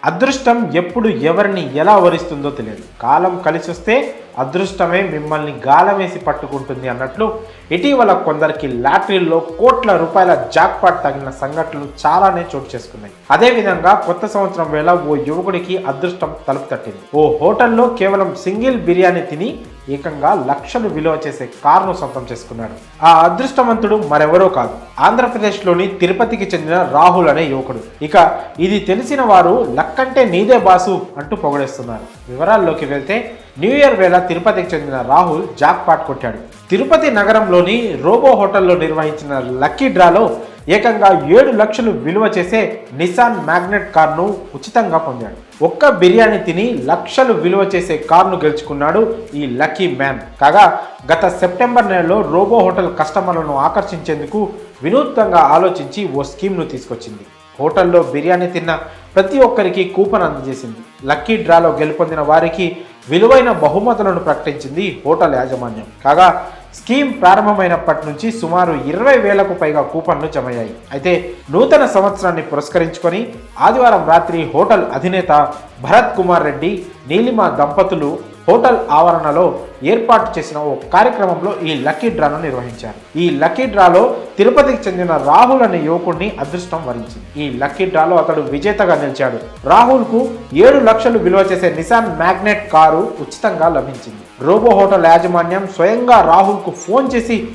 అదృష్టం ఎప్పుడు ఎవరిని ఎలా వరిస్తుందో తెలియదు. కాలం కలిసి వస్తే అదృష్టమే మిమ్మల్ని గాలమేసి పట్టుకుంటుంది అన్నట్లు ఇటీవల కొందరికి లాటరీల్లో కోట్ల రూపాయల జాక్పాట్ తగిలిన సంఘటనలు చాలానే చోటు చేసుకున్నాయి. అదేవిధంగా కొత్త సంవత్సరం వేళ ఓ యువకుడికి అదృష్టం తలుపు తట్టింది. ఓ హోటల్లో కేవలం సింగిల్ బిర్యానీ తిని ఏకంగా లక్షలు విలువ చేసే కారును సొంతం చేసుకున్నాడు. ఆ అదృష్టవంతుడు మరెవరో కాదు, ఆంధ్రప్రదేశ్లోని తిరుపతికి చెందిన రాహుల్ అనే యువకుడు. ఇక ఇది తెలిసిన వారు లక్కంటే నీదే బాసు అంటూ పొగడేస్తున్నారు. వివరాల్లోకి వెళ్తే న్యూ ఇయర్ వేళ తిరుపతికి చెందిన రాహుల్ జాక్పాట్ కొట్టాడు. తిరుపతి నగరంలోని రోబో హోటల్లో నిర్వహించిన లక్కీ డ్రాలో ఏకంగా 7 లక్షలు విలువ చేసే నిసాన్ మ్యాగ్నెట్ కార్ను ఉచితంగా పొందాడు. ఒక్క బిర్యానీ తిని లక్షలు విలువ చేసే కార్ను గెలుచుకున్నాడు ఈ లక్కీ మ్యాన్. కాగా గత సెప్టెంబర్ నెలలో రోబో హోటల్ కస్టమర్లను ఆకర్షించేందుకు వినూత్నంగా ఆలోచించి ఓ స్కీమ్ను తీసుకొచ్చింది. హోటల్లో బిర్యానీ తిన్న ప్రతి ఒక్కరికి కూపన్ అందజేసింది. లక్కీ డ్రాలో గెలుపొందిన వారికి విలువైన బహుమతులను ప్రకటించింది హోటల్ యాజమాన్యం. కాగా స్కీమ్ ప్రారంభమైనప్పటి నుంచి సుమారు 20,000కు పైగా కూపన్లు జమయ్యాయి. అయితే నూతన సంవత్సరాన్ని పురస్కరించుకొని ఆదివారం రాత్రి హోటల్ అధినేత భరత్ కుమార్ రెడ్డి, నీలిమ దంపతులు హోటల్ ఆవరణలో ఏర్పాటు చేసిన ఓ కార్యక్రమంలో ఈ లక్కీ డ్రాను నిర్వహించారు. ఈ లక్కీ డ్రాలో తిరుపతికి చెందిన రాహుల్ అనే యువకుడిని అదృష్టం వరించింది. ఈ లక్కీ డ్రాలో అతడు విజేతగా నిలిచాడు. రాహుల్కు 7 లక్షలు విలువ చేసే నిసాన్ మ్యాగ్నెట్ కారు ఉచితంగా లభించింది. రోబో హోటల్ యాజమాన్యం స్వయంగా రాహుల్కు ఫోన్ చేసి